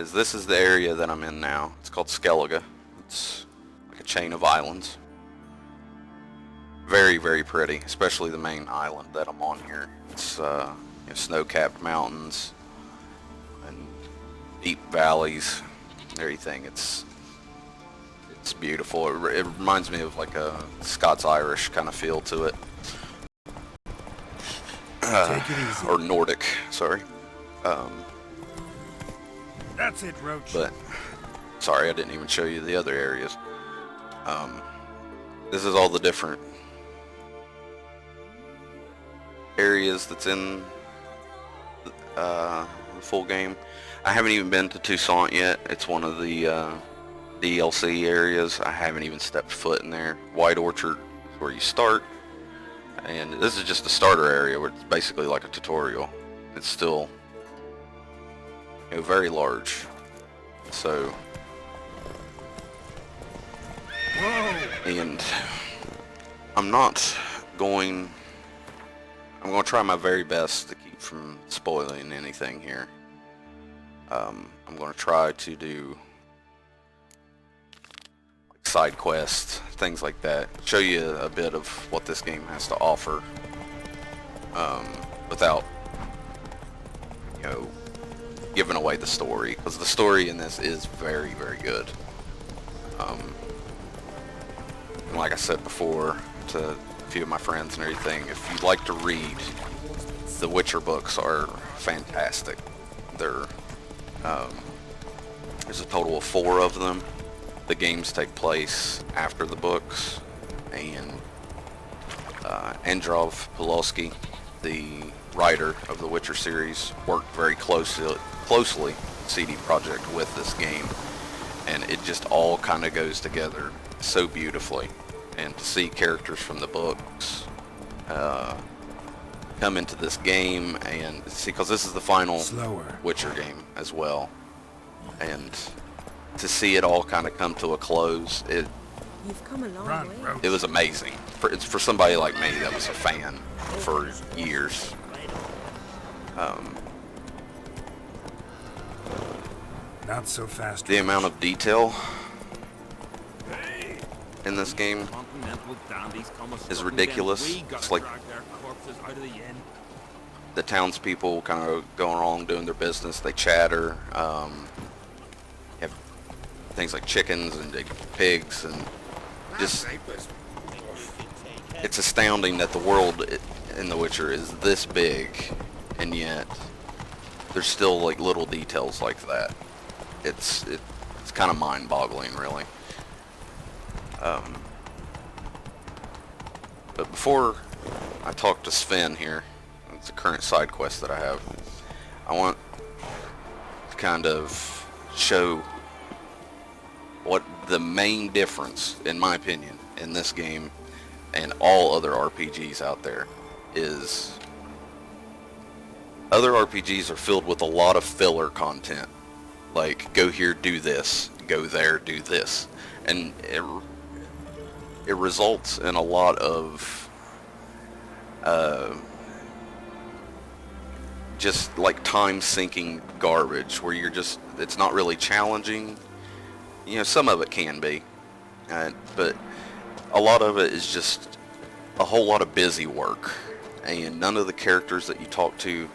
is this is the area that I'm in now. It's called Skellige. It's like a chain of islands. Very, very pretty, especially the main island that I'm on here. It's snow-capped mountains and deep valleys and everything. It's beautiful. It reminds me of like a Scots-Irish kind of feel to it. Take it easy. Or Nordic, sorry. That's it, Roach. But sorry, I didn't even show you the other areas. This is all the different areas that's in the full game. I haven't even been to Toussaint yet. It's one of the DLC areas. I haven't even stepped foot in there. White Orchard is where you start, and this is just the starter area where it's basically like a tutorial. It's still very large, so and I'm going to try my very best to keep from spoiling anything here. I'm going to try to do side quests, things like that, show you a bit of what this game has to offer, without giving away the story, because the story in this is very, very good. And like I said before to a few of my friends and everything, if you'd like to read, the Witcher books are fantastic. There's a total of 4 of them. The games take place after the books, and Andrzej Pawlowski, the writer of the Witcher series, worked very closely with CD Projekt with this game, and it just all kind of goes together so beautifully. And to see characters from the books come into this game, and see, because this is the final Witcher game as well, and to see it all kind of come to a close, it was amazing. For somebody like me that was a fan for years. Not so fast. The amount of detail in this game is ridiculous. It's like the townspeople kind of going along doing their business. They chatter. You have things like chickens and pigs, and just it's astounding that the world in The Witcher is this big, and yet there's still like little details like that. It's kind of mind-boggling, really. But before I talk to Sven here, it's a current side quest that I have, I want to kind of show what the main difference, in my opinion, in this game and all other RPGs out there is. Other RPGs are filled with a lot of filler content, like go here, do this, go there, do this, and it results in a lot of just like time-sinking garbage, where it's not really challenging. Some of it can be, but a lot of it is just a whole lot of busy work, and none of the characters that you talk to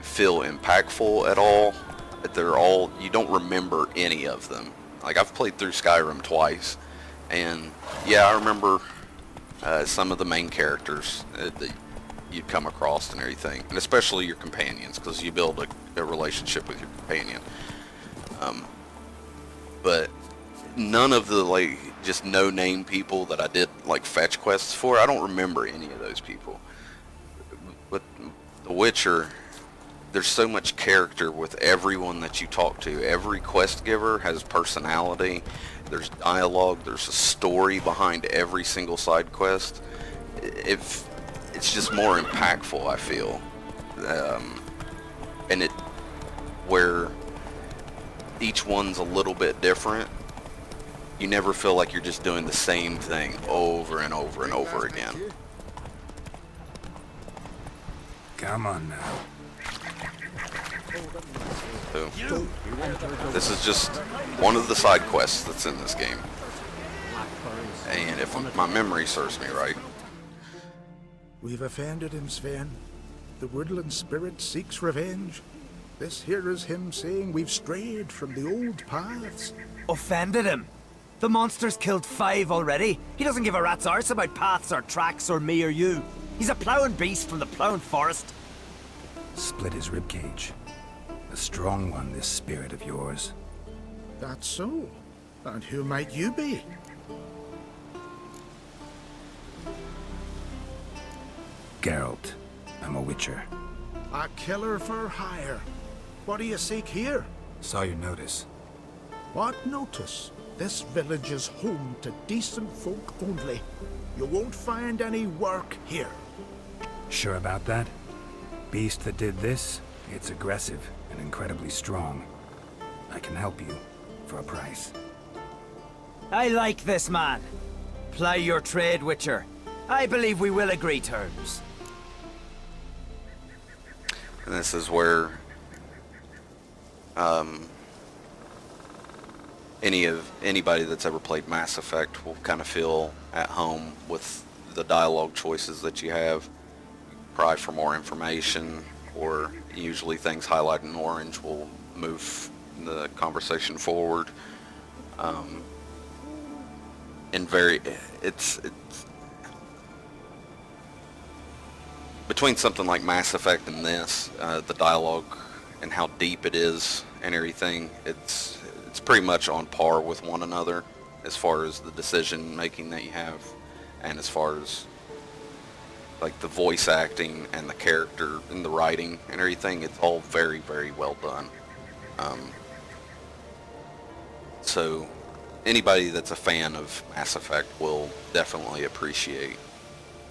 feel impactful at all. You don't remember any of them. Like, I've played through Skyrim twice, and yeah, I remember some of the main characters that you'd come across and everything, and especially your companions, because you build a relationship with your companion. But none of the just no-name people that I did fetch quests for, I don't remember any of those people. But The Witcher, there's so much character with everyone that you talk to. Every quest giver has personality. There's dialogue. There's a story behind every single side quest. It's just more impactful, I feel. And where each one's a little bit different, you never feel like you're just doing the same thing over and over and over again. Come on now. So, this is just one of the side quests that's in this game. And if my memory serves me right, We've offended him, Sven. The woodland spirit seeks revenge. This here is him saying we've strayed from the old paths. Offended him? The monster's killed 5 already. He doesn't give a rat's arse about paths or tracks or me or you. He's a plowing beast from the plowing forest. Split his ribcage. A strong one, this spirit of yours. That's so. And who might you be? Geralt. I'm a witcher. A killer for hire. What do you seek here? Saw your notice. What notice? This village is home to decent folk only. You won't find any work here. Sure about that? Beast that did this, it's aggressive and incredibly strong. I can help you, for a price. I like this man. Ply your trade, Witcher. I believe we will agree terms. and this is where anybody that's ever played Mass Effect will kind of feel at home with the dialogue choices that you have. Pry for more information, or usually things highlighted in orange will move the conversation forward. And it's between something like Mass Effect and this, the dialogue and how deep it is and everything, it's pretty much on par with one another as far as the decision making that you have, and as far as like the voice acting and the character and the writing and everything. It's all very, very well done. So anybody that's a fan of Mass Effect will definitely appreciate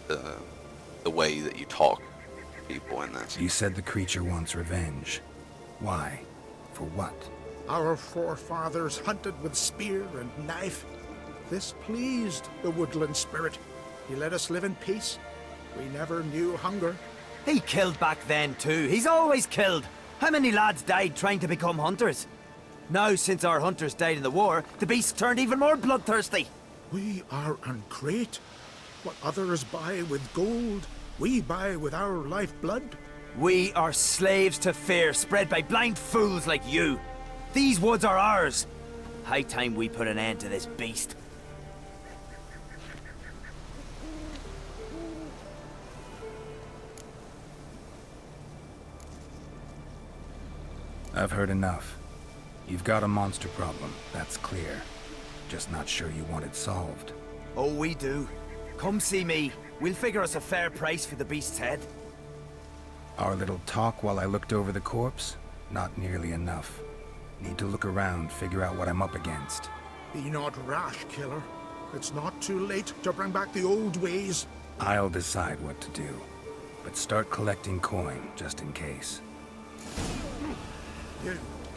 the way that you talk to people in this. You said the creature wants revenge. Why? For what? Our forefathers hunted with spear and knife. This pleased the woodland spirit. He let us live in peace. We never knew hunger. He killed back then too. He's always killed. How many lads died trying to become hunters? Now, since our hunters died in the war, the beast turned even more bloodthirsty. We are ungreat. What others buy with gold, we buy with our lifeblood. We are slaves to fear spread by blind fools like you. These woods are ours. High time we put an end to this beast. I've heard enough. You've got a monster problem, that's clear. Just not sure you want it solved. Oh, we do. Come see me. We'll figure us a fair price for the beast's head. Our little talk while I looked over the corpse? Not nearly enough. Need to look around, figure out what I'm up against. Be not rash, killer. It's not too late to bring back the old ways. I'll decide what to do. But start collecting coin, just in case.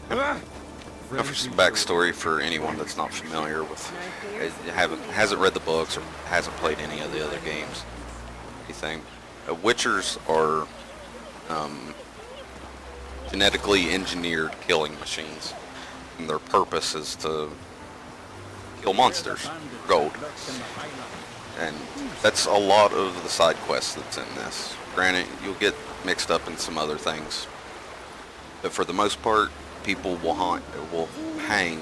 Now for some backstory for anyone that's not familiar with, hasn't read the books or hasn't played any of the other games, anything. Witchers are genetically engineered killing machines, and their purpose is to kill monsters for gold. And that's a lot of the side quests that's in this. Granted, you'll get mixed up in some other things, but for the most part, people will hang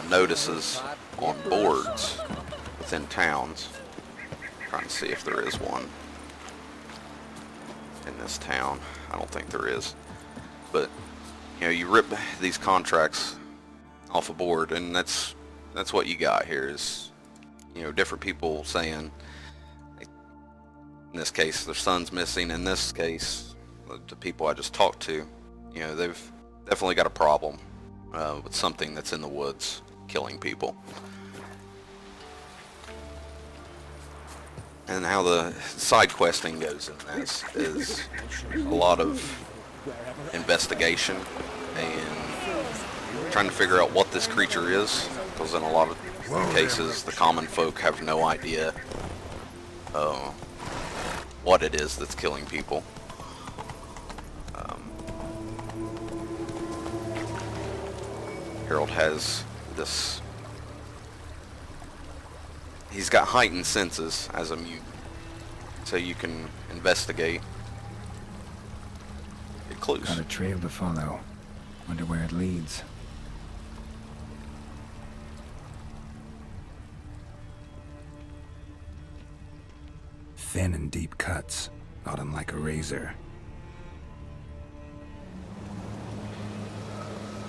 notices on boards within towns. I'm trying to see if there is one in this town. I don't think there is, but you know, you rip these contracts off a board, and that's what you got here. Is, you know, different people saying, in this case, their son's missing. In this case, the people I just talked to, you know, they've definitely got a problem with something that's in the woods killing people. And how the side questing goes in this is a lot of investigation and trying to figure out what this creature is, because in a lot of cases the common folk have no idea what it is that's killing people. Harold has this... He's got heightened senses as a mutant, so you can investigate. Get clues. Got a trail to follow. Wonder where it leads. Thin and deep cuts, not unlike a razor.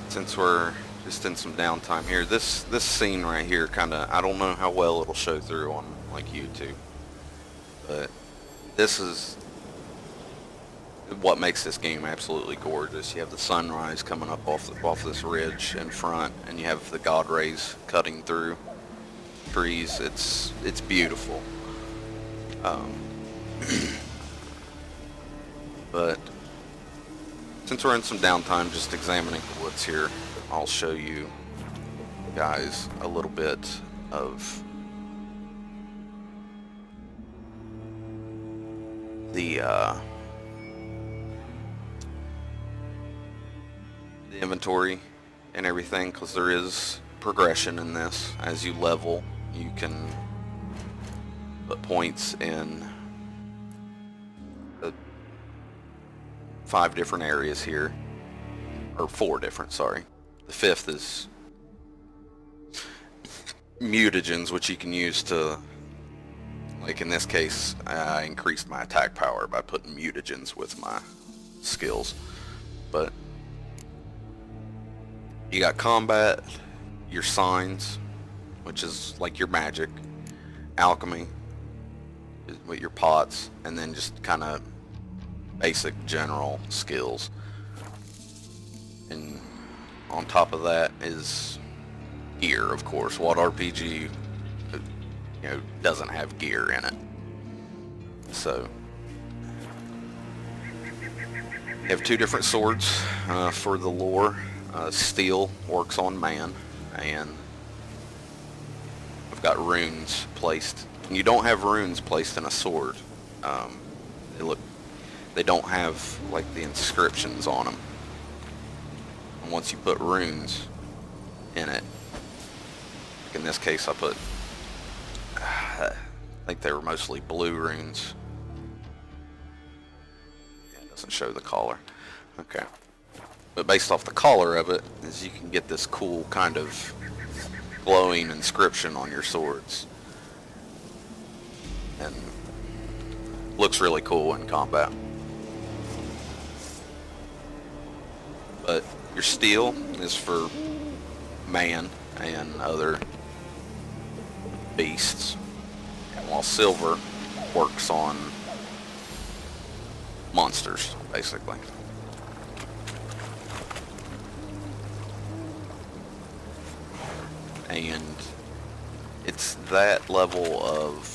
Since we're just in some downtime here, this scene right here kinda, I don't know how well it'll show through on like YouTube, but this is what makes this game absolutely gorgeous. You have the sunrise coming up off this ridge in front, and you have the God rays cutting through trees. It's beautiful. But since we're in some downtime, just examining the woods here, I'll show you guys a little bit of the inventory and everything, because there is progression in this. As you level, you can put points in 5 different areas here, or 4 different, sorry. The 5th is mutagens, which you can use to, like in this case, I increased my attack power by putting mutagens with my skills. But you got combat, your signs, which is like your magic, alchemy with your pots, and then just kind of basic general skills. And on top of that is gear, of course. What RPG, doesn't have gear in it? So you have 2 different swords for the lore. Steel works on man, and I've got runes placed. And you don't have runes placed in a sword. They don't have like the inscriptions on them. And once you put runes in it, like in this case I put, I think they were mostly blue runes. Yeah, it doesn't show the color. Okay. But based off the color of it, is you can get this cool kind of glowing inscription on your swords. And looks really cool in combat. But your steel is for man and other beasts, and while silver works on monsters, basically. And it's that level of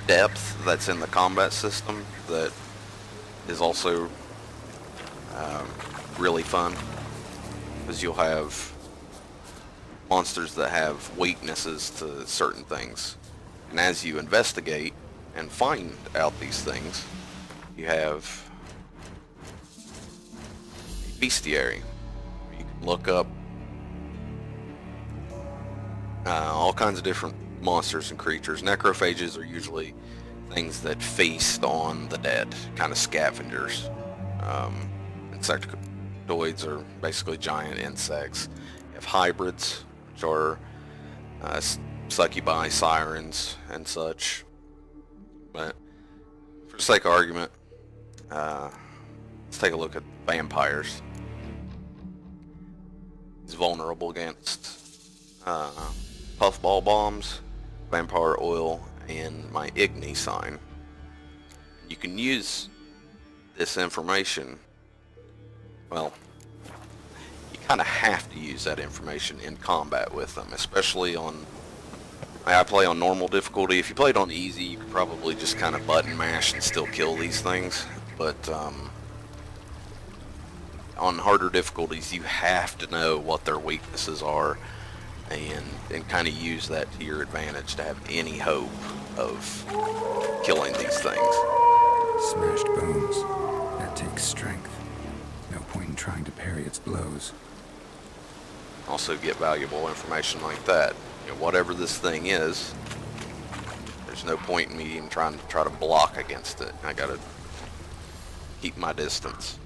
depth that's in the combat system that is also really fun, because you'll have monsters that have weaknesses to certain things, and as you investigate and find out these things, you have a bestiary. You can look up all kinds of different monsters and creatures. Necrophages are usually things that feast on the dead, kind of scavengers. Insectoids are basically giant insects. You have hybrids, which are succubi, sirens, and such. But for the sake of argument, let's take a look at vampires. He's vulnerable against puffball bombs, vampire oil, and my Igni sign. You can use this information, well, you kind of have to use that information in combat with them, especially on, I play on normal difficulty. If you played on easy, you could probably just kind of button mash and still kill these things, but on harder difficulties, you have to know what their weaknesses are and kind of use that to your advantage to have any hope of killing these things. Smashed bones. That takes strength. No point in trying to parry its blows. also get valuable information like that. You know, whatever this thing is, there's no point in me even trying to block against it. I gotta keep my distance.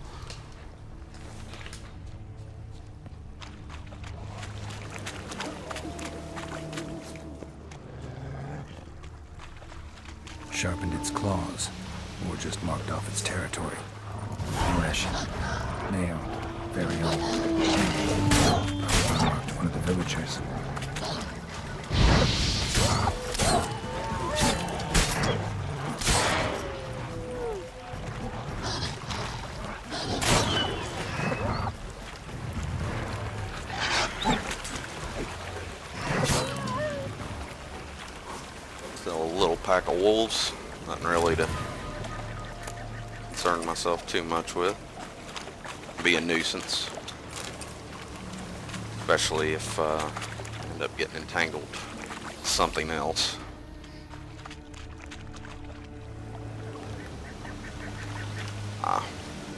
Sharpened its claws, or just marked off its territory. Russian. Male. Very old. Marked one of the villagers. Still a little pack of wolves. Nothing really to concern myself too much with. Be a nuisance. Especially if I end up getting entangled with something else.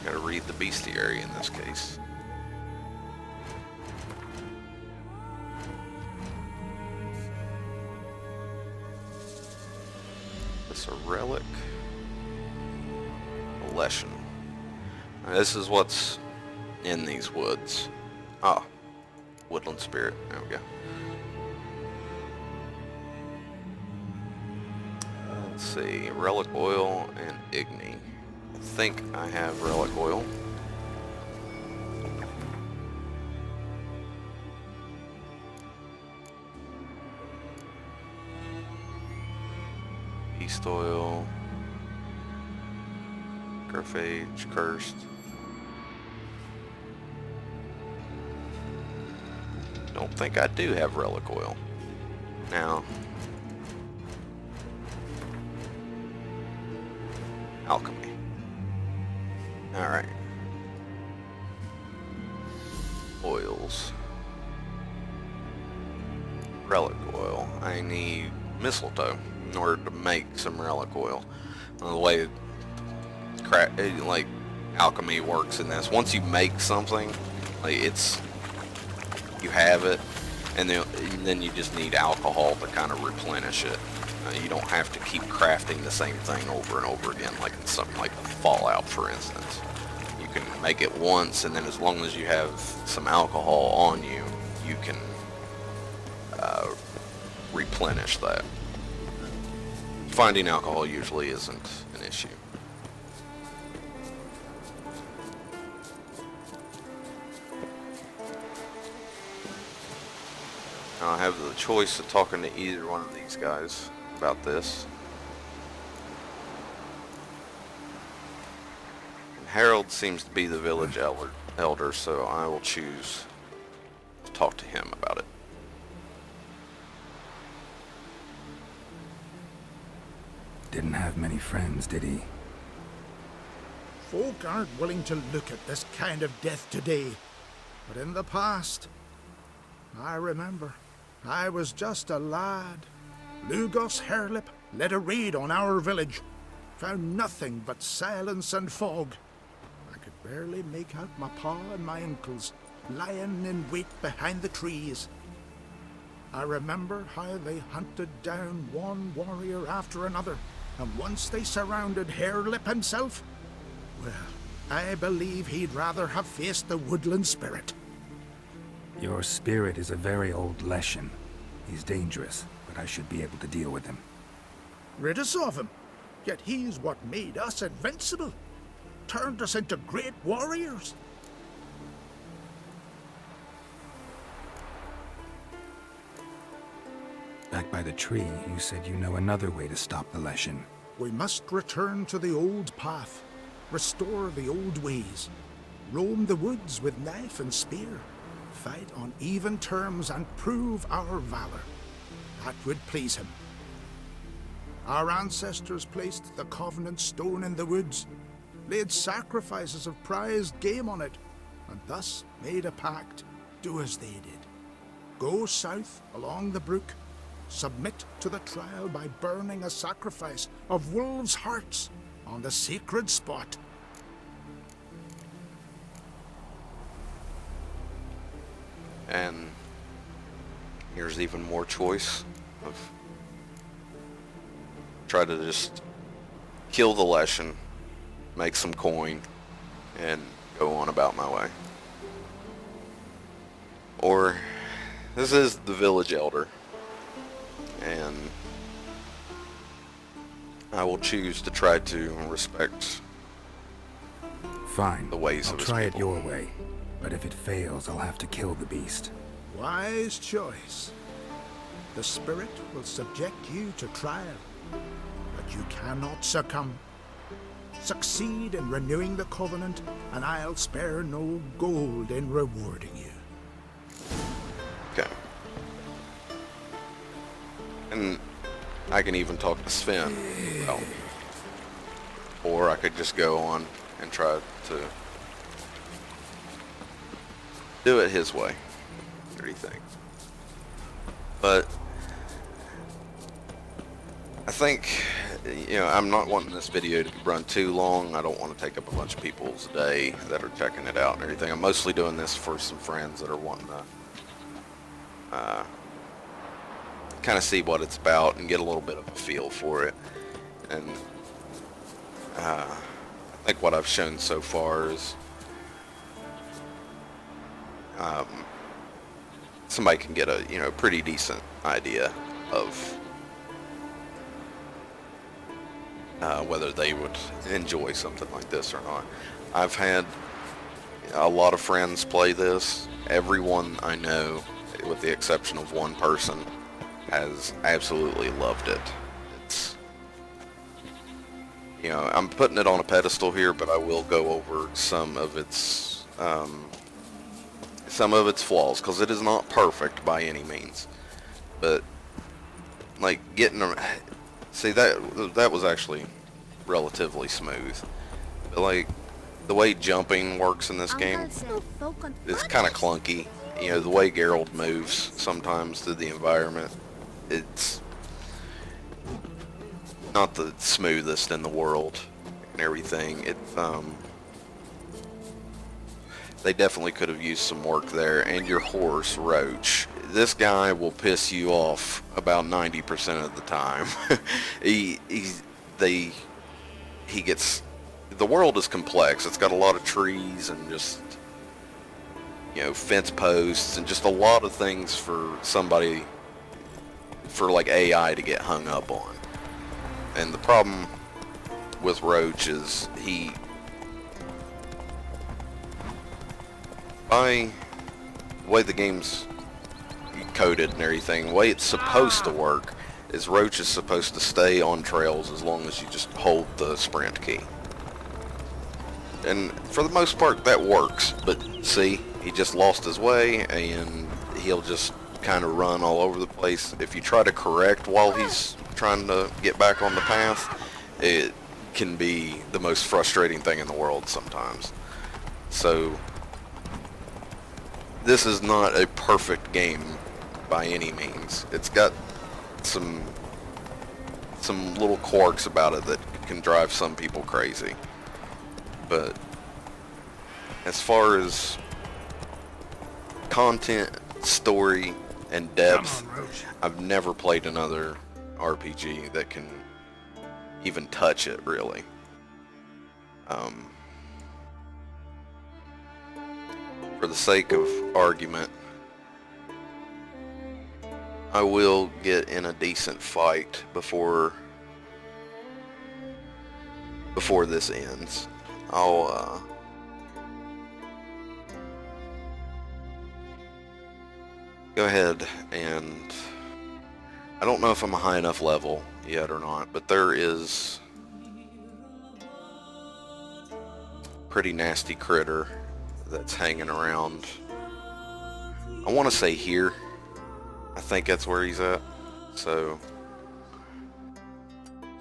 Gotta read the bestiary in this case. This a relic? A lesson. Now, this is what's in these woods. Ah, woodland spirit. There we go. Let's see, relic oil and igni. I think I have relic oil. Beast oil. Graphage, cursed. Don't think I do have relic oil. Now, alchemy. Alright. Oils. Relic oil. I need mistletoe in order to make some relic oil. The way like alchemy works in this, once you make something, like you have it, and then you just need alcohol to kind of replenish it. You don't have to keep crafting the same thing over and over again, like in something like Fallout, for instance. You can make it once, and then as long as you have some alcohol on you, you can replenish that. Finding alcohol usually isn't an issue. Now I have the choice of talking to either one of these guys about this. And Harold seems to be the village elder, so I will choose to talk to him about it. Didn't have many friends, did he? Folk aren't willing to look at this kind of death today. But in the past, I remember, I was just a lad. Lugos Hairlip led a raid on our village. Found nothing but silence and fog. I could barely make out my pa and my uncles lying in wait behind the trees. I remember how they hunted down one warrior after another, and once they surrounded Hairlip himself, well, I believe he'd rather have faced the woodland spirit. Your spirit is a very old Leshen. He's dangerous, but I should be able to deal with him. Rid us of him, yet he's what made us invincible. Turned us into great warriors. Back by the tree, you said you know another way to stop the Leshen. We must return to the old path, restore the old ways, roam the woods with knife and spear, fight on even terms and prove our valor. That would please him. Our ancestors placed the Covenant Stone in the woods, laid sacrifices of prized game on it, and thus made a pact. Do as they did. Go south along the brook, submit to the trial by burning a sacrifice of wolves' hearts on the sacred spot. And here's even more choice of try to just kill the Leshen, make some coin, and go on about my way. Or this is the village elder, and I will choose to try to respect Fine. the ways I'll of his try it people. your way. But if it fails, I'll have to kill the beast. Wise choice. The spirit will subject you to trial, but you cannot succumb. Succeed in renewing the covenant, and I'll spare no gold in rewarding you. Okay. And I can even talk to Sven. Well, or I could just go on and try to do it his way. What do you think? But I think, I'm not wanting this video to run too long. I don't want to take up a bunch of people's day that are checking it out and everything. I'm mostly doing this for some friends that are wanting to kind of see what it's about and get a little bit of a feel for it. And I think what I've shown so far is somebody can get a pretty decent idea of whether they would enjoy something like this or not. I've had a lot of friends play this. Everyone I know, with the exception of one person, has absolutely loved it. It's, I'm putting it on a pedestal here, but I will go over some of its flaws, because it is not perfect by any means. But like see, that was actually relatively smooth. But like the way jumping works in this game is kind of clunky. The way Geralt moves sometimes through the environment, it's not the smoothest in the world and everything. They definitely could have used some work there. And your horse, Roach, this guy will piss you off about 90% of the time. The world is complex. It's got a lot of trees and just fence posts and just a lot of things for like AI to get hung up on. And the problem with Roach is by the way the game's coded and everything, the way it's supposed to work is Roach is supposed to stay on trails as long as you just hold the sprint key. And for the most part that works, but see, he just lost his way and he'll just kind of run all over the place. If you try to correct while he's trying to get back on the path, it can be the most frustrating thing in the world sometimes. So this is not a perfect game by any means. It's got some little quirks about it that can drive some people crazy. But as far as content, story, and depth, I've never played another RPG that can even touch it, really. For the sake of argument, I will get in a decent fight before this ends. I'll go ahead and I don't know if I'm a high enough level yet or not, but there is a pretty nasty critter that's hanging around. I want to say here. I think that's where he's at. So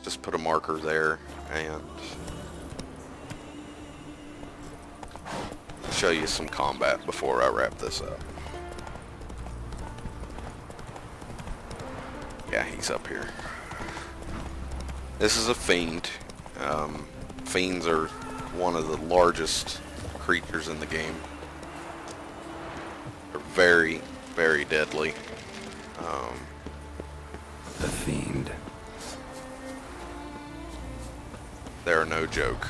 just put a marker there and show you some combat before I wrap this up. Yeah, he's up here. This is a fiend. Fiends are one of the largest creatures in the game. They're very, very deadly. The Fiend. They're no joke.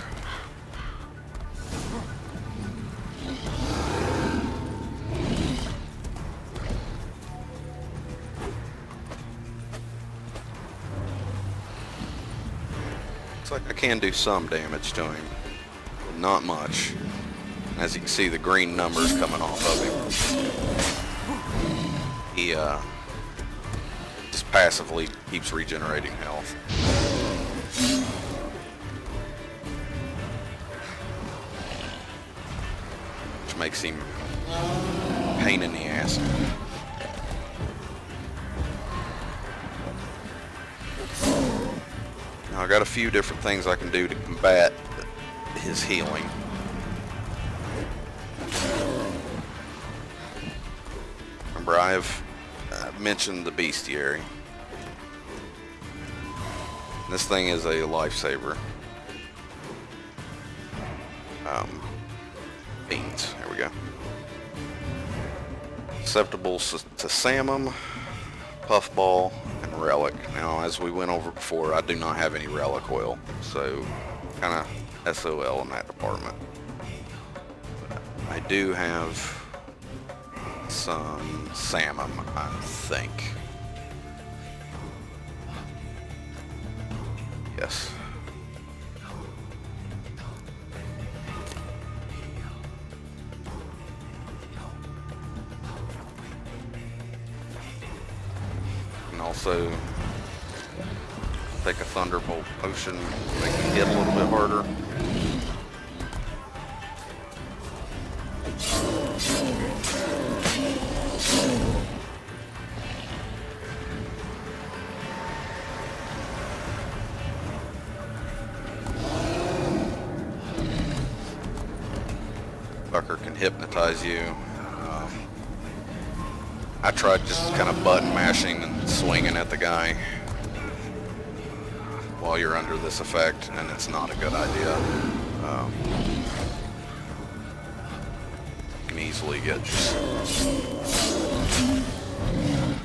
Looks like I can do some damage to him, but not much. As you can see, the green numbers coming off of him. He just passively keeps regenerating health. Which makes him a pain in the ass. Now I got a few different things I can do to combat his healing. Remember, I've mentioned the bestiary. This thing is a lifesaver. Beans. There we go. Susceptible to salmon, puffball, and relic. Now, as we went over before, I do not have any relic oil, so kind of SOL in that department. But I do have some salmon, I think. Yes. And also take a Thunderbolt potion, make it hit a little bit harder. Fucker can hypnotize you. I tried just kind of button mashing and swinging at the guy while you're under this effect, and it's not a good idea. You can easily get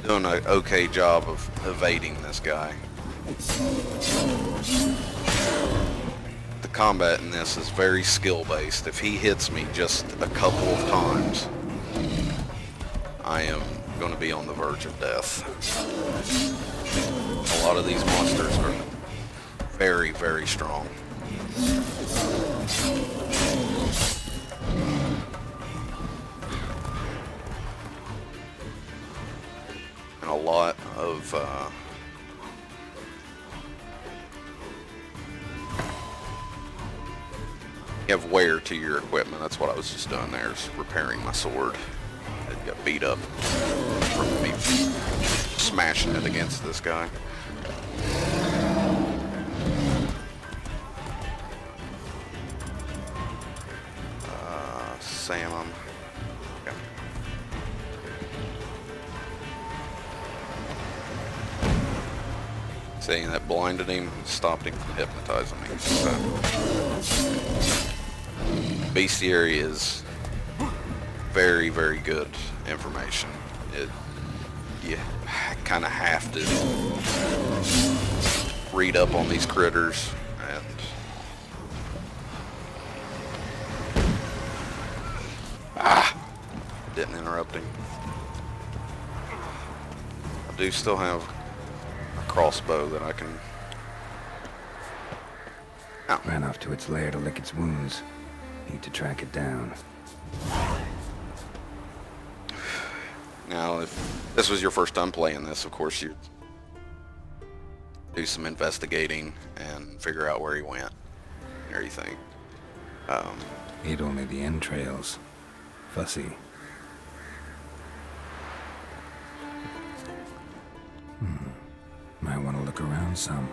doing an okay job of evading this guy. The combat in this is very skill based. If he hits me just a couple of times, I am going to be on the verge of death. A lot of these monsters are very, very strong. And a lot of you have wear to your equipment. That's what I was just doing there, is repairing my sword. It got beat up from me smashing it against this guy. Salmon. Okay. Saying that blinded him, stopped him from hypnotizing me. So, bestiary is very, very good information. You kind of have to read up on these critters and didn't interrupt him. I do still have a crossbow that I can. Ow. Ran off to its lair to lick its wounds. Need to track it down. Now, if this was your first time playing this, of course you'd do some investigating and figure out where he went and everything. Ate only the entrails. Fussy. Might want to look around some.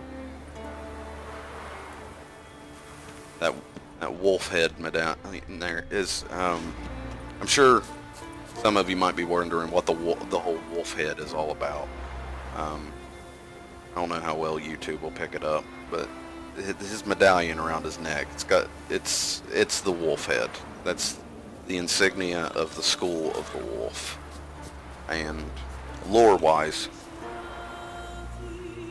That wolf head medallion there is, I'm sure some of you might be wondering what the whole wolf head is all about. I don't know how well YouTube will pick it up, but his medallion around his neck, it's the wolf head. That's the insignia of the School of the Wolf. And lore-wise,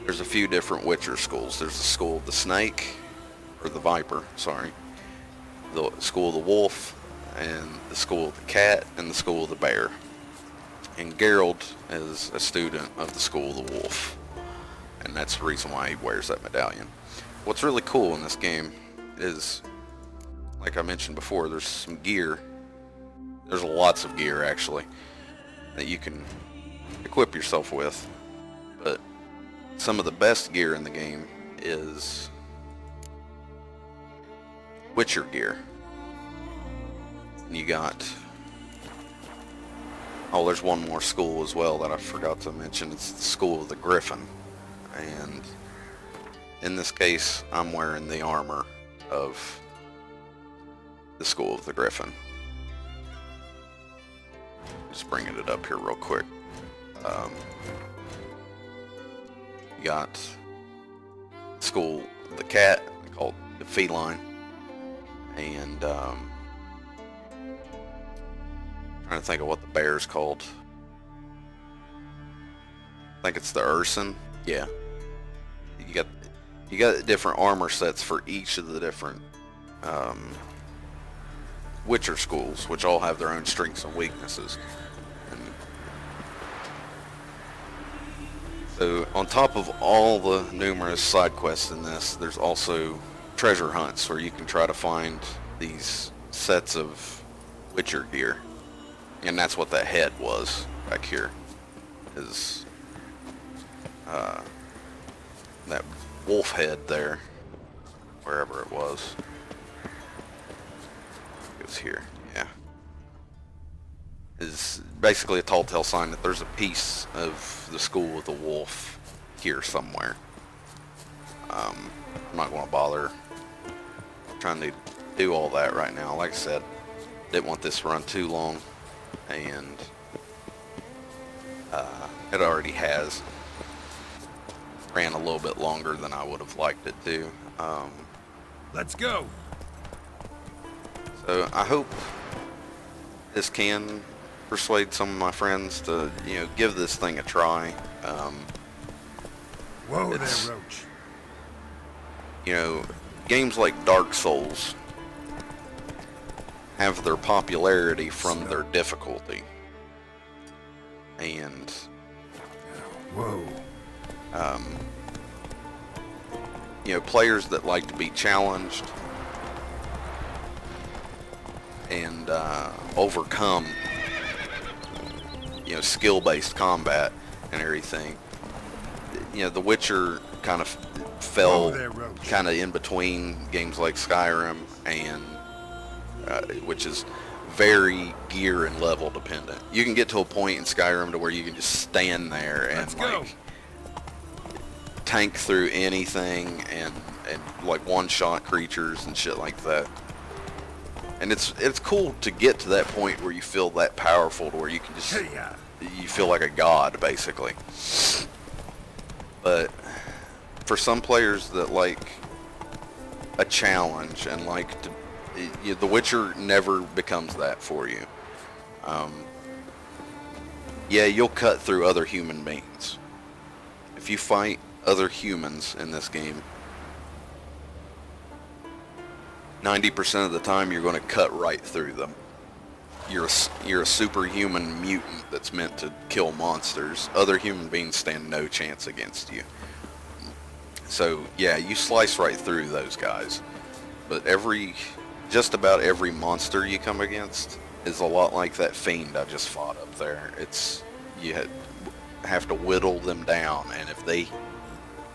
there's a few different Witcher schools. There's the school of the snake, or the viper, sorry. The school of the wolf, and the school of the cat, and the school of the bear. And Geralt is a student of the school of the wolf. And that's the reason why he wears that medallion. What's really cool in this game is, like I mentioned before, there's some gear. There's lots of gear, actually, that you can equip yourself with. But some of the best gear in the game is Witcher gear. And you got... Oh, there's one more school as well that I forgot to mention. It's the School of the Griffin. And in this case, I'm wearing the armor of the School of the Griffin. Just bringing it up here real quick. You got School of the Cat, called the Feline. And trying to think of what the bear's called. I think it's the Urson. Yeah. You got different armor sets for each of the different Witcher schools, which all have their own strengths and weaknesses. And so on top of all the numerous side quests in this, there's also treasure hunts where you can try to find these sets of Witcher gear. And that's what that head was back here, is that wolf head there, wherever it was. It was here, yeah. Is basically a tall tale sign that there's a piece of the School of the Wolf here somewhere. I'm not going to bother trying to do all that right now. Like I said, didn't want this to run too long, and it already has ran a little bit longer than I would have liked it to. Let's go. So I hope this can persuade some of my friends to, give this thing a try. Whoa there, it's- Roach. Games like Dark Souls have their popularity from their difficulty. And Whoa. Players that like to be challenged and overcome, skill-based combat and everything. The Witcher kind of fell kind of in between games like Skyrim and which is very gear and level dependent. You can get to a point in Skyrim to where you can just stand there and tank through anything and like one-shot creatures and shit like that. And it's cool to get to that point where you feel that powerful, to where you can just you feel like a god basically. But for some players that like a challenge and like to, The Witcher never becomes that for you. Yeah, you'll cut through other human beings. If you fight other humans in this game, 90% of the time you're going to cut right through them. You're a superhuman mutant that's meant to kill monsters. Other human beings stand no chance against you. So yeah, you slice right through those guys. But just about every monster you come against is a lot like that fiend I just fought up there. You have to whittle them down, and if they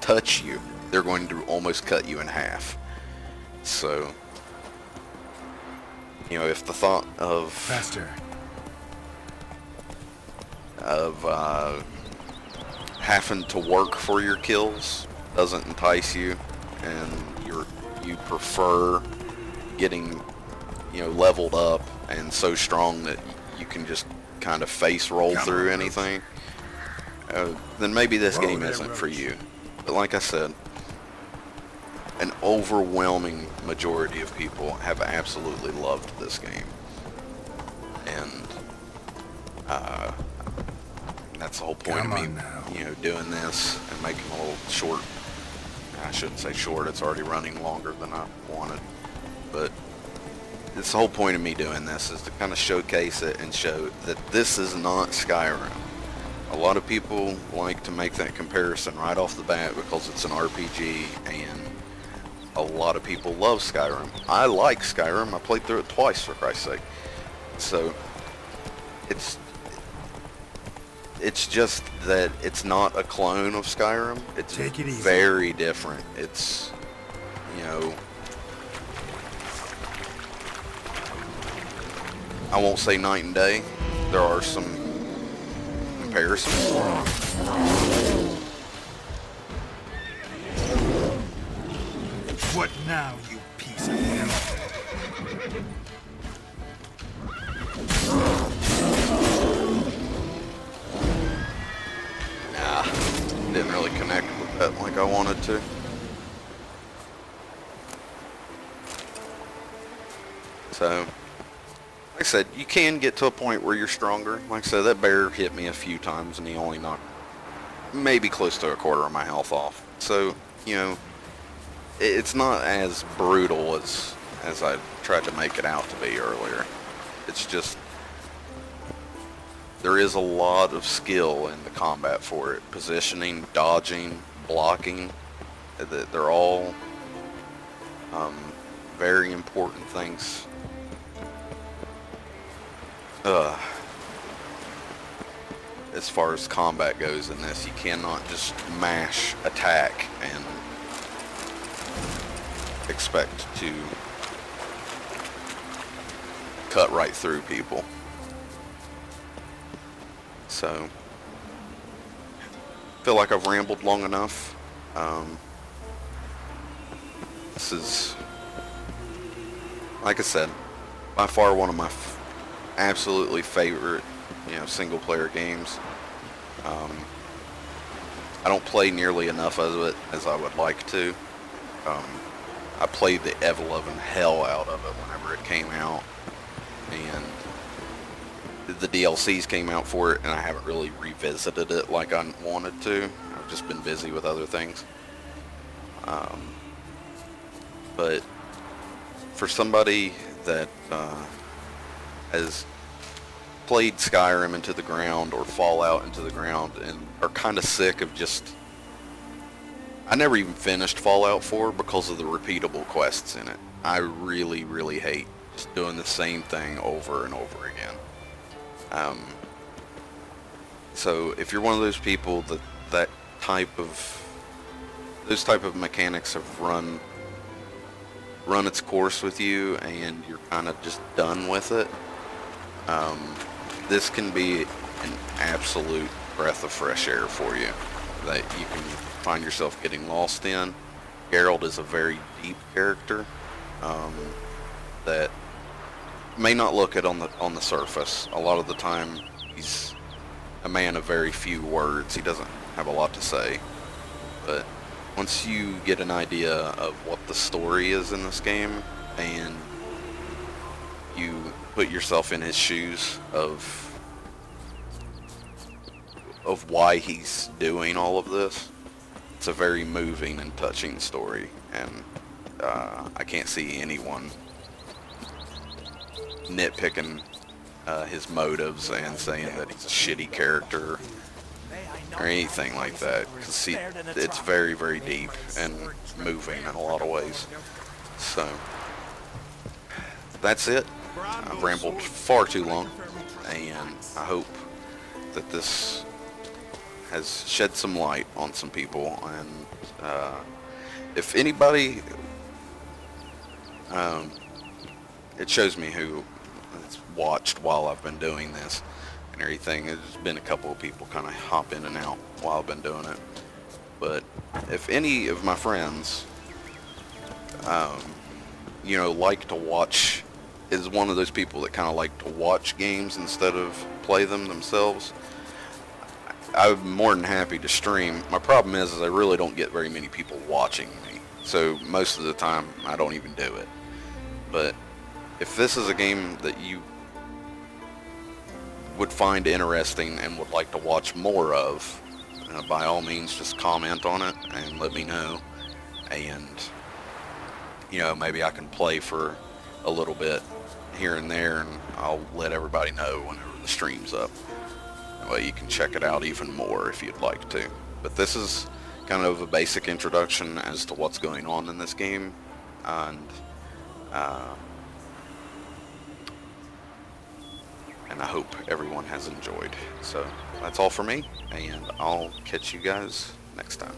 touch you, they're going to almost cut you in half. So, if the thought of Faster. Having to work for your kills doesn't entice you, and you prefer getting leveled up and so strong that you can just kind of face roll through anything, then maybe this game isn't for you. But like I said, an overwhelming majority of people have absolutely loved this game, and that's the whole point Come of me, on now. you know, doing this and making a little short. I shouldn't say short, it's already running longer than I wanted. But it's the whole point of me doing this, is to kind of showcase it and show that this is not Skyrim. A lot of people like to make that comparison right off the bat because it's an RPG, and a lot of people love Skyrim. I like Skyrim. I played through it twice, for Christ's sake. So it's just that it's not a clone of Skyrim. It's Take it easy. very different. It's, you know, I won't say night and day. There are some comparisons. What now, you piece of hell? Nah, didn't really connect with that like I wanted to. So, like I said, you can get to a point where you're stronger. Like I said, that bear hit me a few times and he only knocked maybe close to a quarter of my health off. So, you know, it's not as brutal as I tried to make it out to be earlier. It's just, there is a lot of skill in the combat for it. Positioning, dodging, blocking, they're all very important things. As far as combat goes in this, you cannot just mash attack and expect to cut right through people. So, I feel like I've rambled long enough. This is, like I said, by far one of my absolutely favorite, you know, single player games. I don't play nearly enough of it as I would like to. I played the ever-loving hell out of it whenever it came out, and the DLCs came out for it, and I haven't really revisited it like I wanted to. I've just been busy with other things. But for somebody that has played Skyrim into the ground or Fallout into the ground and are kind of sick of just... I never even finished Fallout 4 because of the repeatable quests in it. I really, really hate just doing the same thing over and over again. So if you're one of those people that those type of mechanics have run its course with you and you're kind of just done with it, this can be an absolute breath of fresh air for you that you can find yourself getting lost in. Geralt is a very deep character that may not look it on the surface. A lot of the time he's a man of very few words. He doesn't have a lot to say. But once you get an idea of what the story is in this game and you put yourself in his shoes of why he's doing all of this, it's a very moving and touching story, and I can't see anyone nitpicking his motives and saying that he's a shitty character or anything like that, because it's very, very deep and moving in a lot of ways. So that's it. I've rambled far too long, and I hope that this has shed some light on some people, and if anybody, it shows me who has watched while I've been doing this and everything. There's been a couple of people kind of hop in and out while I've been doing it, but if any of my friends you know, like to watch, is one of those people that kind of like to watch games instead of play them themselves, I'm more than happy to stream. My problem is I really don't get very many people watching me, so most of the time I don't even do it. But if this is a game that you would find interesting and would like to watch more of, by all means just comment on it and let me know. And maybe I can play for a little bit here and there, and I'll let everybody know whenever the stream's up. That way you can check it out even more if you'd like to. But this is kind of a basic introduction as to what's going on in this game, and I hope everyone has enjoyed. So that's all for me, and I'll catch you guys next time.